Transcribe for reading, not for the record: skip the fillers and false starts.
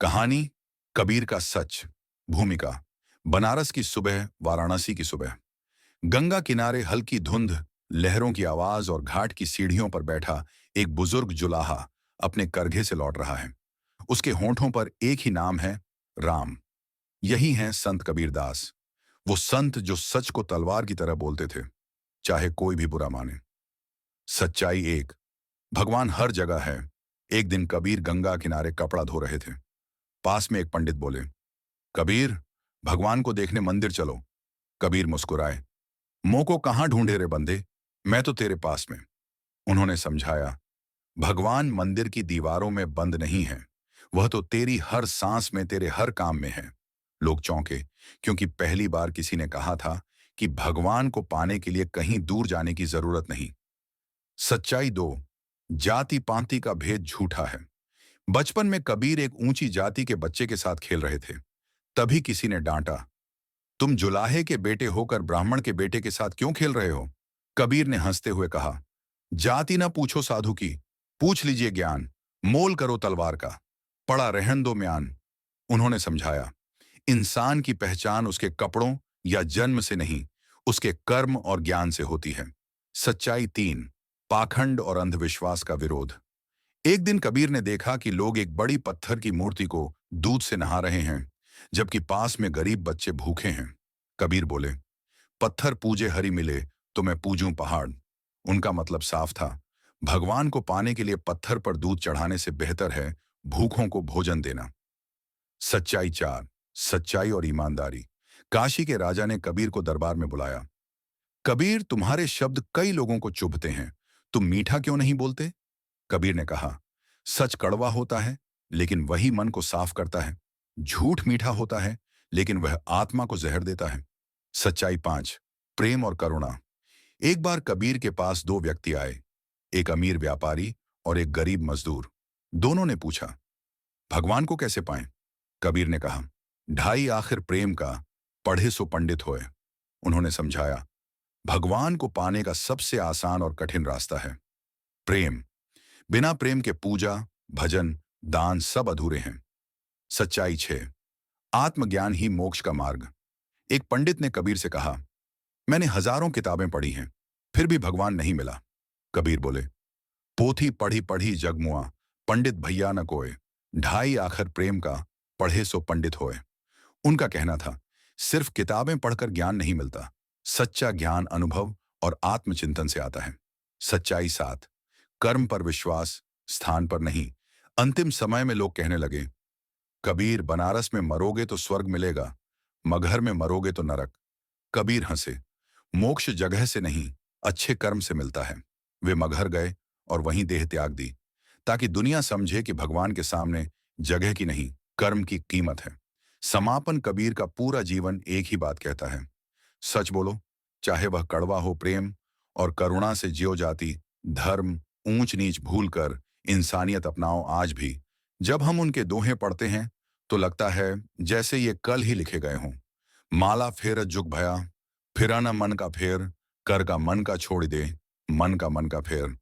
कहानी कबीर का सच। भूमिका बनारस की सुबह, वाराणसी की सुबह। गंगा किनारे हल्की धुंध, लहरों की आवाज और घाट की सीढ़ियों पर बैठा एक बुजुर्ग जुलाहा अपने करघे से लौट रहा है। उसके होंठों पर एक ही नाम है, राम। यही हैं संत कबीरदास, वो संत जो सच को तलवार की तरह बोलते थे, चाहे कोई भी बुरा माने। सच्चाई एक, भगवान हर जगह है। एक दिन कबीर गंगा किनारे कपड़ा धो रहे थे। पास में एक पंडित बोले, कबीर, भगवान को देखने मंदिर चलो। कबीर मुस्कुराए, मों को कहां ढूंढे रे बंदे, मैं तो तेरे पास में। उन्होंने समझाया, भगवान मंदिर की दीवारों में बंद नहीं है, वह तो तेरी हर सांस में, तेरे हर काम में है। लोग चौंके, क्योंकि पहली बार किसी ने कहा था कि भगवान को पाने के लिए कहीं दूर जाने की जरूरत नहीं। सच्चाई दो, जाति पांति का भेद झूठा है। बचपन में कबीर एक ऊंची जाति के बच्चे के साथ खेल रहे थे। तभी किसी ने डांटा, तुम जुलाहे के बेटे होकर ब्राह्मण के बेटे के साथ क्यों खेल रहे हो? कबीर ने हंसते हुए कहा, जाति ना पूछो साधु की, पूछ लीजिए ज्ञान। मोल करो तलवार का, पड़ा रहन दो म्यान। उन्होंने समझाया, इंसान की पहचान उसके कपड़ों या जन्म से नहीं, उसके कर्म और ज्ञान से होती है। सच्चाई तीन, पाखंड और अंधविश्वास का विरोध। एक दिन कबीर ने देखा कि लोग एक बड़ी पत्थर की मूर्ति को दूध से नहा रहे हैं, जबकि पास में गरीब बच्चे भूखे हैं। कबीर बोले, पत्थर पूजे हरि मिले तो मैं पूजूं पहाड़। उनका मतलब साफ था, भगवान को पाने के लिए पत्थर पर दूध चढ़ाने से बेहतर है भूखों को भोजन देना। सच्चाई चार, सच्चाई और ईमानदारी। काशी के राजा ने कबीर को दरबार में बुलाया। कबीर, तुम्हारे शब्द कई लोगों को चुभते हैं, तुम मीठा क्यों नहीं बोलते? कबीर ने कहा, सच कड़वा होता है, लेकिन वही मन को साफ करता है। झूठ मीठा होता है, लेकिन वह आत्मा को जहर देता है। सच्चाई पांच, प्रेम और करुणा। एक बार कबीर के पास दो व्यक्ति आए, एक अमीर व्यापारी और एक गरीब मजदूर। दोनों ने पूछा, भगवान को कैसे पाएं? कबीर ने कहा, ढाई आखिर प्रेम का, पढ़े सो पंडित होए। उन्होंने समझाया, भगवान को पाने का सबसे आसान और कठिन रास्ता है प्रेम। बिना प्रेम के पूजा, भजन, दान सब अधूरे हैं। सच्चाई छह, आत्मज्ञान ही मोक्ष का मार्ग। एक पंडित ने कबीर से कहा, मैंने हजारों किताबें पढ़ी हैं, फिर भी भगवान नहीं मिला। कबीर बोले, पोथी पढ़ी पढ़ी जगमुआ, पंडित भैया न कोय। ढाई आखिर प्रेम का, पढ़े सो पंडित होए। उनका कहना था, सिर्फ किताबें पढ़कर ज्ञान नहीं मिलता, सच्चा ज्ञान अनुभव और आत्मचिंतन से आता है। सच्चाई सात, कर्म पर विश्वास, स्थान पर नहीं। अंतिम समय में लोग कहने लगे, कबीर, बनारस में मरोगे तो स्वर्ग मिलेगा, मगहर में मरोगे तो नरक। कबीर हंसे, मोक्ष जगह से नहीं, अच्छे कर्म से मिलता है। वे मगहर गए और वहीं देह त्याग दी, ताकि दुनिया समझे कि भगवान के सामने जगह की नहीं, कर्म की कीमत है। समापन कबीर का पूरा जीवन एक ही बात कहता है, सच बोलो, चाहे वह कड़वा हो। प्रेम और करुणा से जियो जाति, धर्म ऊंच नीच भूलकर इंसानियत अपनाओ आज भी। जब हम उनके दोहे पढ़ते हैं तो लगता है जैसे ये कल ही लिखे गए हों। माला फेर जुग भया, फिरा न मन का फेर, कर का मन का छोड़ दे, मन का फेर।